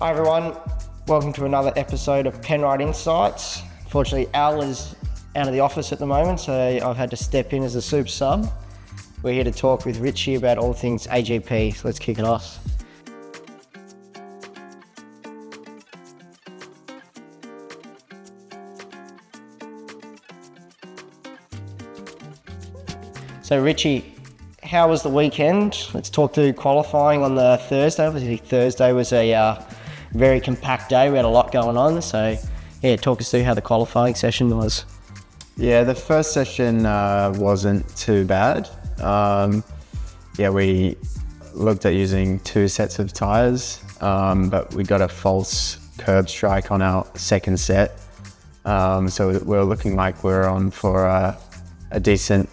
Hi everyone, welcome to another episode of Penrite Insights. Fortunately, Al is out of the office at the moment, so I've had to step in as a super sub. We're here to talk with Richie about all things AGP, so let's kick it off. So Richie, how was the weekend? Let's talk through qualifying on the Thursday. Obviously Thursday was a very compact day. We had a lot going on. So yeah, talk us through how the qualifying session was. Yeah, the first session wasn't too bad. We looked at using 2 sets of tyres, but we got a false curb strike on our second set. So we were looking like we were on for a decent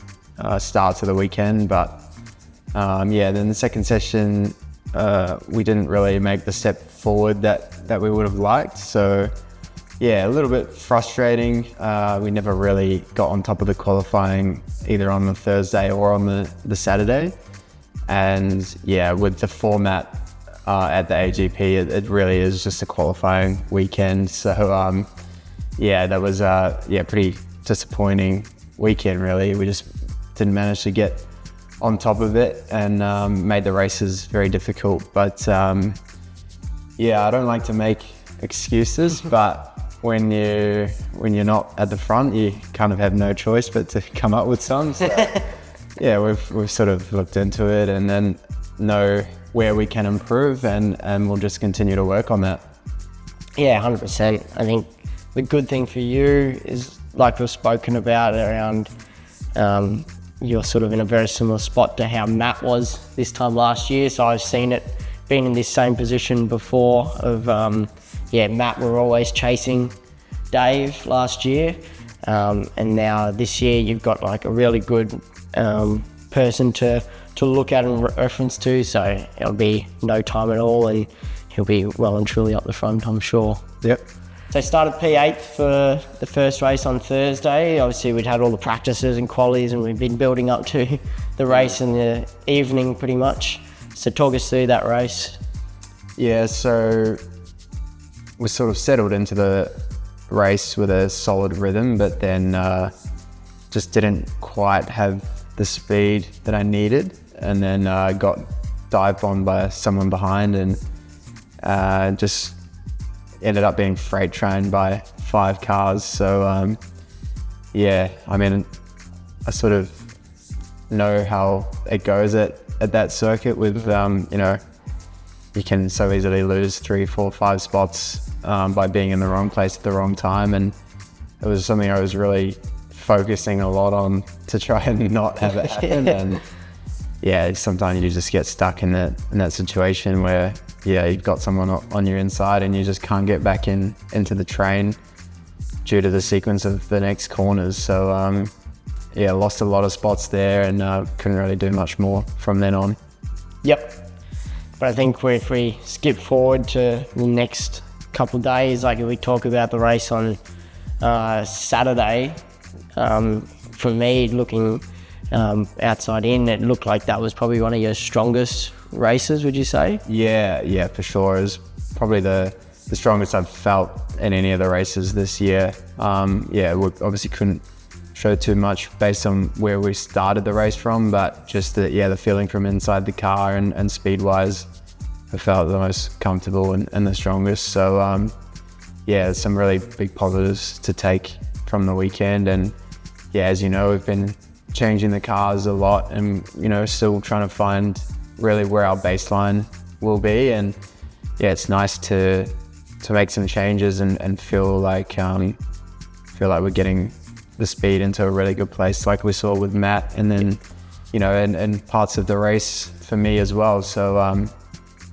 start to the weekend, but then the second session we didn't really make the step forward that we would have liked. So yeah, a little bit frustrating. We never really got on top of the qualifying either on the Thursday or on the Saturday. And yeah, with the format at the AGP, it really is just a qualifying weekend. So that was pretty disappointing weekend really. We just didn't manage to get on top of it and made the races very difficult. But I don't like to make excuses, but when you're not at the front, you kind of have no choice but to come up with some. So yeah, we've sort of looked into it and then know where we can improve, and we'll just continue to work on that. Yeah, 100%. I think the good thing for you is, like we've spoken about around, you're sort of in a very similar spot to how Matt was this time last year. So I've seen it, been in this same position before of, Matt were always chasing Dave last year. And now this year you've got like a really good person to look at and reference to. So it'll be no time at all and he'll be well and truly up the front, I'm sure. Yep. So started P8 for the first race on Thursday. Obviously we'd had all the practices and qualies and we've been building up to the race in the evening pretty much. So talk us through that race. Yeah, so we sort of settled into the race with a solid rhythm, but then just didn't quite have the speed that I needed. And then got dive bombed by someone behind and just ended up being freight trained by 5 cars. So I sort of know how it goes at that circuit with, you can so easily lose 3, 4, 5 spots by being in the wrong place at the wrong time. And it was something I was really focusing a lot on to try and not have it happen. And yeah, sometimes you just get stuck in that situation where you've got someone on your inside and you just can't get back into the train due to the sequence of the next corners. So lost a lot of spots there and couldn't really do much more from then on. Yep. But I think if we skip forward to the next couple of days, like if we talk about the race on Saturday, for me looking outside in, it looked like that was probably one of your strongest races, would you say? Yeah, for sure. It was probably the strongest I've felt in any of the races this year. We obviously couldn't show too much based on where we started the race from, but just the feeling from inside the car and speed-wise, I felt the most comfortable and the strongest. So some really big positives to take from the weekend. And as you know, we've been changing the cars a lot and still trying to find really where our baseline will be. And it's nice to make some changes and feel like we're getting the speed into a really good place, like we saw with Matt, and then and parts of the race for me as well. So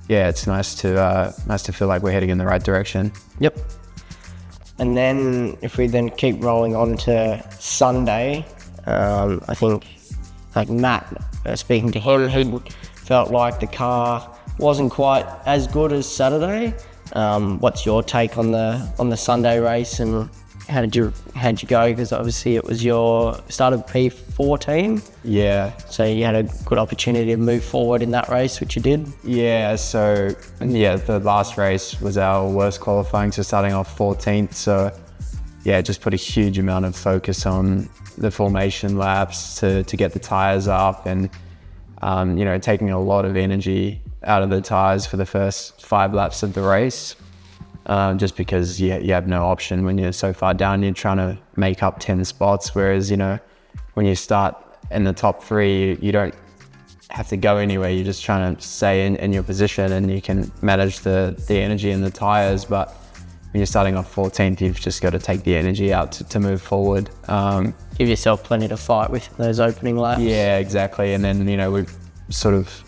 it's nice to feel like we're heading in the right direction. Yep. And then if we then keep rolling on to Sunday, I think like Matt, speaking to him, he felt like the car wasn't quite as good as Saturday. What's your take on the Sunday race and How did you go? Because obviously it was your start of P14. Yeah. So you had a good opportunity to move forward in that race, which you did. Yeah, so the last race was our worst qualifying, so starting off 14th. So yeah, just put a huge amount of focus on the formation laps to get the tires up, and taking a lot of energy out of the tires for the first 5 laps of the race. Just because you have no option when you're so far down. You're trying to make up 10 spots, whereas when you start in the top 3, you don't have to go anywhere. You're just trying to stay in your position, and you can manage the energy in the tires. But when you're starting off 14th, you've just got to take the energy out to move forward. Give yourself plenty to fight with those opening laps. Yeah, exactly. And then we've sort of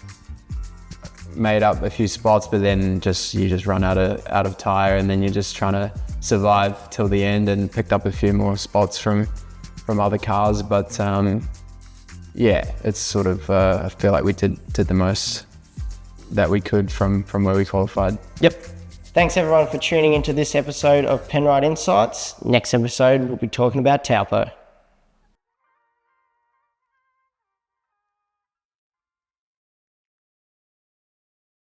made up a few spots, but then you just run out of tire, and then you're just trying to survive till the end, and picked up a few more spots from other cars. But it's sort of I feel like we did the most that we could from where we qualified. Yep. Thanks everyone for tuning into this episode of Penrite Insights. Next episode we'll be talking about Taupo.